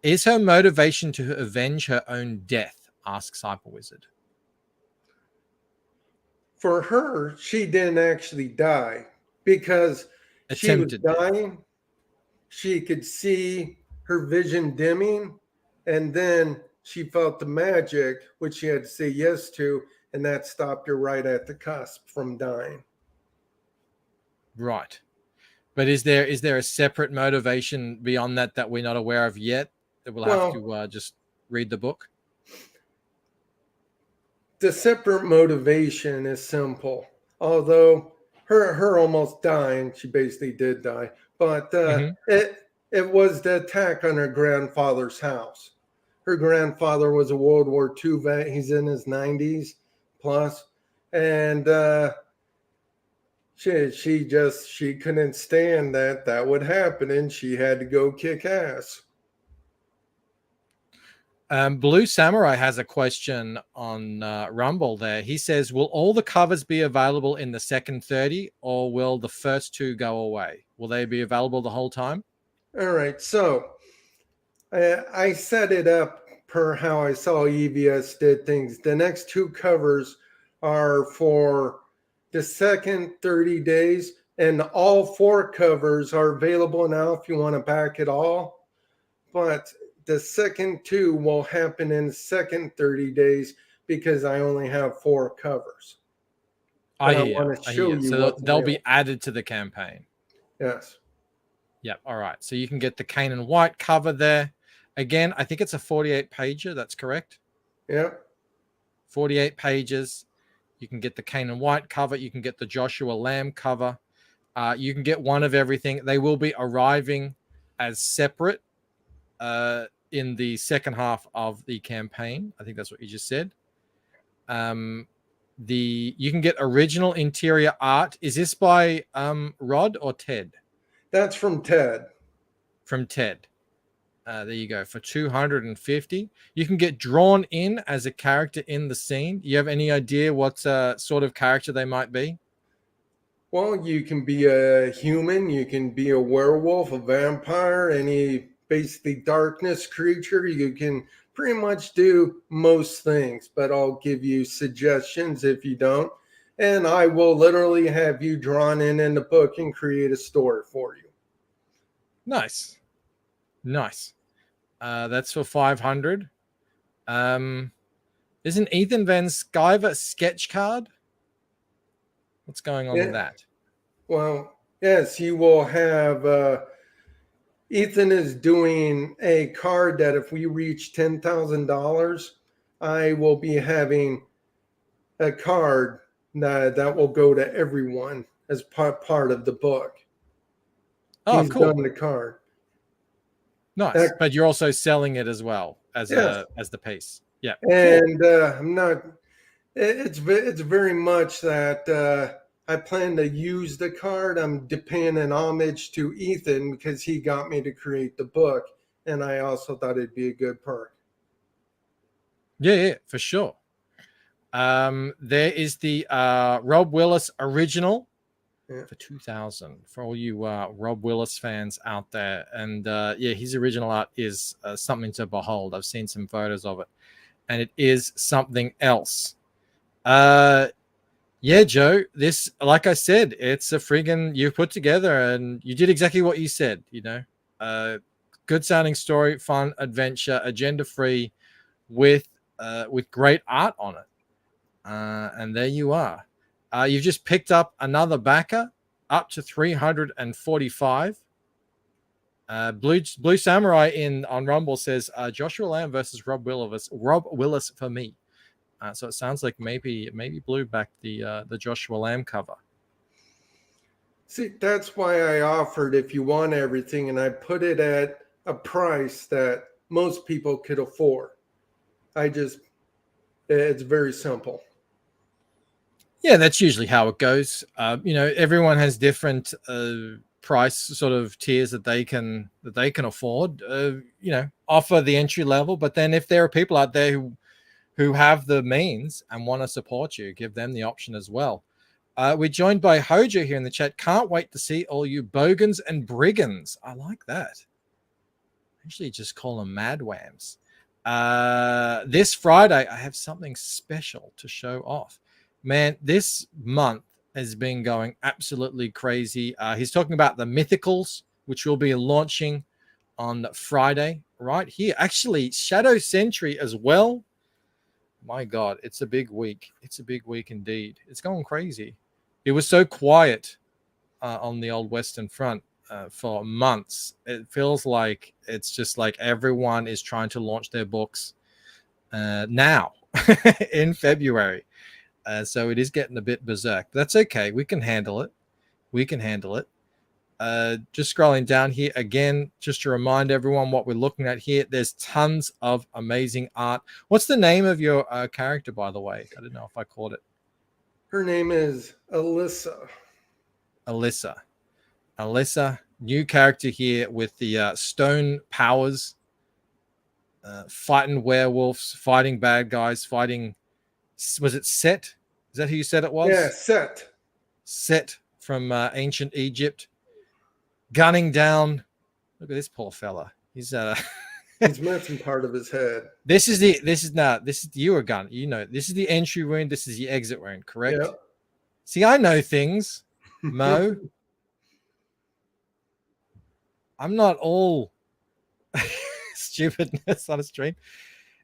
Is her motivation to avenge her own death? Asks Cyber Wizard. For her, she didn't actually die because she was dying. She could see her vision dimming, and then she felt the magic, which she had to say yes to, and that stopped her right at the cusp from dying. Right. But is there a separate motivation beyond that we're not aware of yet? That we'll have Well, to just read the book. the separate motivation is simple. Although her almost dying, she basically did die, but it was the attack on her grandfather's house. Her grandfather was a World War II vet. He's in his 90s plus, and she couldn't stand that would happen, and she had to go kick ass. Blue Samurai has a question on Rumble there. He says, will all the covers be available in the second 30, or will the first 2 go away? Will they be available the whole time? All right, so I set it up per how I saw EVS did things. The next 2 covers are for the second 30 days, and all 4 covers are available now if you want to back it all. But the second 2 will happen in the second 30 days because I only have 4 covers. I hear want to you. show you So they'll be available. added to the campaign. Yes. Yep. All right. So you can get the Cane and White cover there. Again, I think it's a 48 pager. That's correct. Yep. 48 pages. You can get the Cane and White cover. You can get the Joshua Lamb cover. You can get one of everything. They will be arriving as separate in the second half of the campaign. I think that's what you just said. You can get original interior art. Is this by Rod or Ted? That's from Ted. From Ted. There you go. For $250, you can get drawn in as a character in the scene. Do you have any idea what sort of character they might be? Well, you can be a human, you can be a werewolf, a vampire, any basically darkness creature. You can pretty much do most things, but I'll give you suggestions if you don't. And I will literally have you drawn in the book and create a story for you. Nice. That's for 500. Isn't Ethan Van Sciver sketch card? What's going on with that? Well, yes, you will have. Ethan is doing a card that if we reach $10,000, I will be having a card that will go to everyone as part of the book. Oh, He's cool. done the card. Nice, but you're also selling it as well as the piece. Yeah, and cool. I'm not. It's very much that I plan to use the card. I'm paying an homage to Ethan because he got me to create the book, and I also thought it'd be a good perk. Yeah, for sure. There is the Rob Willis original for 2,000 for all you Rob Willis fans out there. And his original art is something to behold. I've seen some photos of it, and it is something else. Yeah, Joe, this, like I said, it's a friggin' you put together, and you did exactly what you said, good sounding story, fun adventure, agenda free, with great art on it. And there you are. You've just picked up another backer up to 345. Blue Samurai on Rumble says Joshua Lamb versus Rob Willis for me. So it sounds like maybe Blue backed the Joshua Lamb cover. See, that's why I offered if you want everything, and I put it at a price that most people could afford. It's very simple. Yeah, that's usually how it goes. Everyone has different price sort of tiers that they can afford. Offer the entry level, but then if there are people out there who have the means and want to support you, give them the option as well. We're joined by Hojo here in the chat. Can't wait to see all you bogans and brigands. I like that. Actually, just call them madwams. This Friday, I have something special to show off. Man, this month has been going absolutely crazy. He's talking about the Mythicals, which will be launching on Friday, right here. Actually, Shadow Sentry as well. My God, it's a big week. It's a big week indeed. It's going crazy. It was so quiet on the old Western Front for months. It feels like it's just like everyone is trying to launch their books now in February. So it is getting a bit berserk. That's okay. We can handle it. We can handle it. Just scrolling down here again, just to remind everyone what we're looking at here. There's tons of amazing art. What's the name of your character, by the way? I don't know if I caught it. Her name is Alyssa. Alyssa, new character here with the stone powers, fighting werewolves, fighting bad guys, fighting. Was it Set? Is that who you said it was? Yeah, Set. Set from ancient Egypt. Gunning down. Look at this poor fella. He's he's missing part of his head. This is you a gun. You know, this is the entry wound. This is the exit wound, correct? Yep. See, I know things, Mo. I'm not all stupidness on a stream.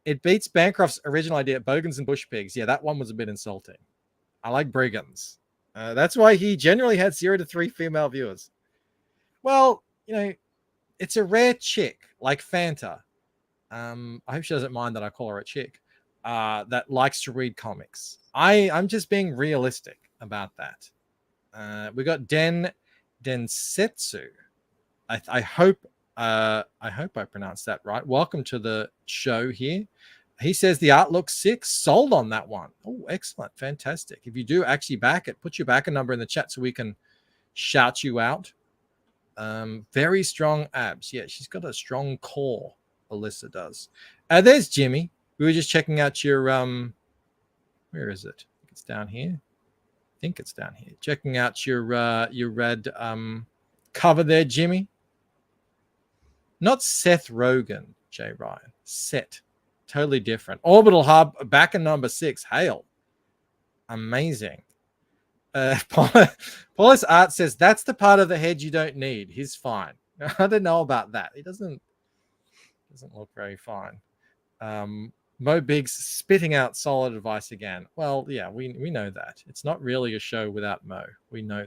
It beats Bancroft's original idea, Bogans and Bush Pigs. Yeah, that one was a bit insulting. I like Brigands. That's why he generally had 0 to 3 female viewers. Well, you know, it's a rare chick like Fanta. I hope she doesn't mind that I call her a chick that likes to read comics. I'm just being realistic about that. We got Densetsu. I hope I pronounced that right. Welcome to the show here. He says the art looks sick. Sold on that one. Oh, excellent. Fantastic. If you do actually back it, put your backer number in the chat so we can shout you out. Very strong abs. Yeah, she's got a strong core. Alyssa does. There's Jimmy. We were just checking out your where is it? It's down here. I think it's down here. Checking out your red cover there, Jimmy. Not Seth Rogen, Jay Ryan. Set. Totally different. Orbital Hub, backer number 6. Hail. Amazing. Paulus Art says that's the part of the head you don't need. He's fine. I don't know about that. He doesn't look very fine. Mo Biggs spitting out solid advice again. Well, yeah, we know that. It's not really a show without Mo. We know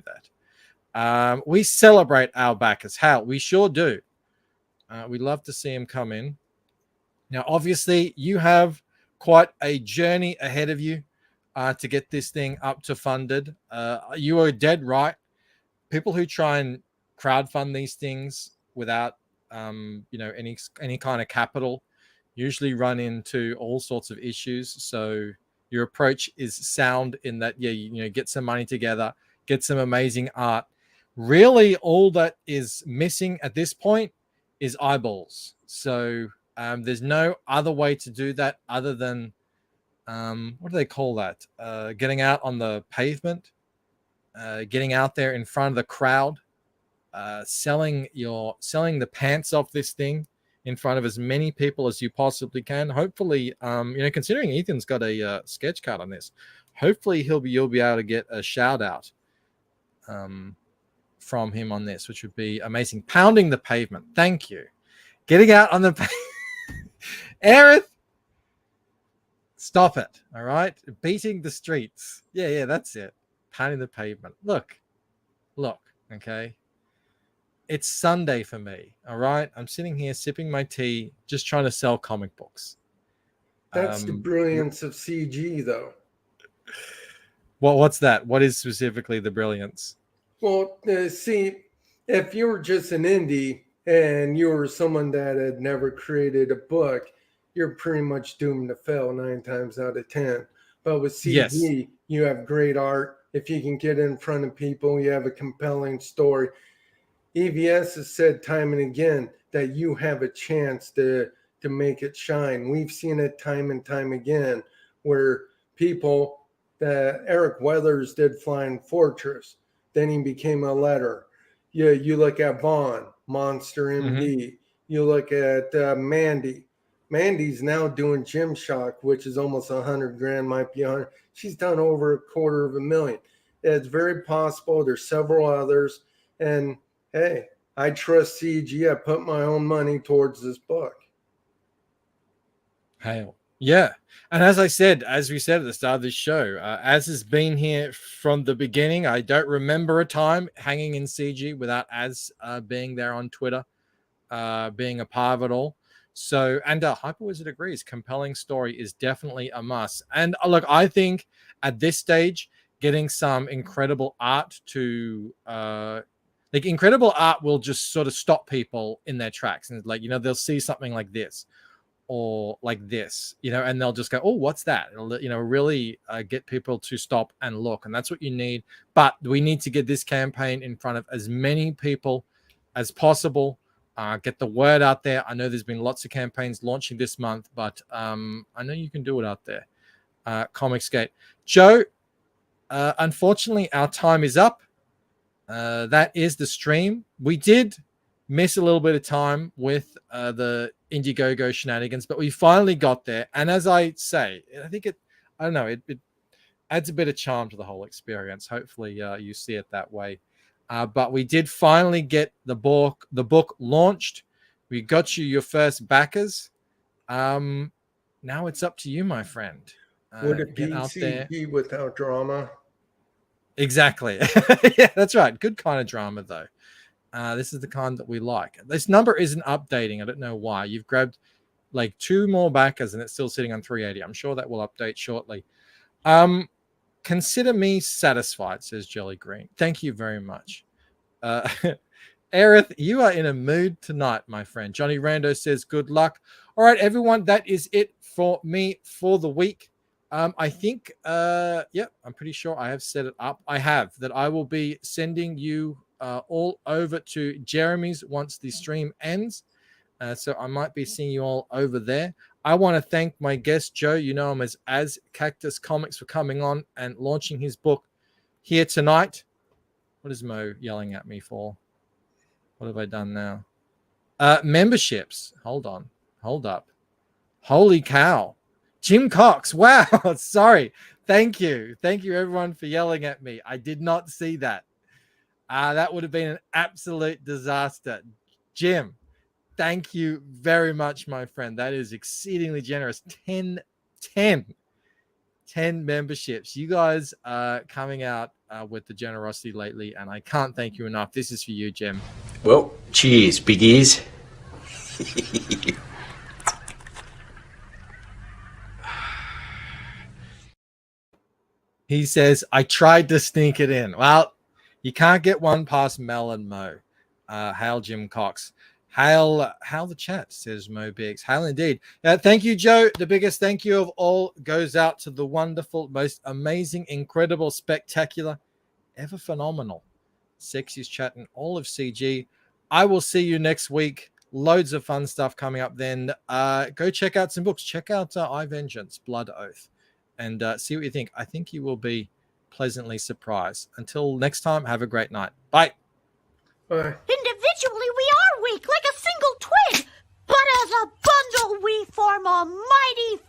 that. We celebrate our backers. How? We sure do. We love to see him come in. Now, obviously, you have quite a journey ahead of you to get this thing up to funded. You are dead right. People who try and crowdfund these things without, any kind of capital usually run into all sorts of issues. So your approach is sound in that, get some money together, get some amazing art. Really, all that is missing at this point is eyeballs. So there's no other way to do that other than what do they call that? Getting out on the pavement, getting out there in front of the crowd, selling the pants off this thing in front of as many people as you possibly can. Hopefully, considering Ethan's got a sketch card on this, hopefully you'll be able to get a shout out from him on this, which would be amazing. Pounding the pavement. Thank you. Getting out on the Aerith. Stop it. All right. Beating the streets. Yeah, that's it. Pounding the pavement. Look. Okay. It's Sunday for me. All right. I'm sitting here sipping my tea, just trying to sell comic books. That's the brilliance of CG, though. What's that? What is specifically the brilliance? Well, see, if you were just an indie and you were someone that had never created a book, you're pretty much doomed to fail 9 times out of 10. But with CG, you have great art. If you can get in front of people, you have a compelling story. EVS has said time and again that you have a chance to make it shine. We've seen it time and time again where people that Eric Weathers did Flying Fortress, then he became a letter. You look at Vaughn, Monster MD. You look at Mandy. Mandy's now doing Gymshock, which is almost $100,000, might be 100. She's done over $250,000. It's very possible. There's several others, and hey, I trust CG. I put my own money towards this book. Hail. Yeah. And as we said at the start of this show, Az has been here from the beginning. I don't remember a time hanging in CG without Az being there on Twitter, being a part of it all. So, and Hyperwizard agrees, compelling story is definitely a must. And look, I think at this stage, getting some incredible art to like incredible art will just sort of stop people in their tracks. And like, they'll see something like this or like this, and they'll just go, oh, what's that? It'll, really get people to stop and look. And that's what you need. But we need to get this campaign in front of as many people as possible. Get the word out there. I know there's been lots of campaigns launching this month, but I know you can do it out there. Comicsgate. Joe, unfortunately, our time is up. That is the stream. We did miss a little bit of time with the Indiegogo shenanigans, but we finally got there. And as I say, I think it adds a bit of charm to the whole experience. Hopefully you see it that way. But we did finally get the book launched. We got you your first backers. Now it's up to you, my friend. Would it be get out there CG without drama? Exactly. Yeah, that's right. Good kind of drama, though. This is the kind that we like. This number isn't updating. I don't know why. You've grabbed like 2 more backers and it's still sitting on 380. I'm sure that will update shortly. Consider me satisfied, says Jelly Green. Thank you very much. Aerith, you are in a mood tonight, my friend. Johnny Rando says good luck. All right, everyone, that is it for me for the week. I think, I'm pretty sure I have set it up. I have that I will be sending you all over to Jeremy's once the stream ends. So I might be seeing you all over there. I want to thank my guest, Joe. You know him as Cactus Comics, for coming on and launching his book here tonight. What is Mo yelling at me for? What have I done now? Memberships. Hold on. Hold up. Holy cow. Jim Cox. Wow. Sorry. Thank you. Thank you, everyone, for yelling at me. I did not see that. That would have been an absolute disaster. Jim, thank you very much, my friend. That is exceedingly generous. 10 memberships. You guys are coming out with the generosity lately, and I can't thank you enough. This is for you, Jim. Well, cheers, biggies. He says, I tried to sneak it in. Well, you can't get one past Mel and Mo. Hail Jim Cox. Hail the chat, says Mo Biggs. Hail indeed. Thank you, Joe. The biggest thank you of all goes out to the wonderful, most amazing, incredible, spectacular, ever phenomenal, sexiest chat in all of CG. I will see you next week. Loads of fun stuff coming up then. Go check out some books. Check out I Vengeance, Blood Oath, and see what you think. I think you will be pleasantly surprised. Until next time, have a great night. Bye. Bye. Individually, we are weak, like a single twig, but as a bundle, we form a mighty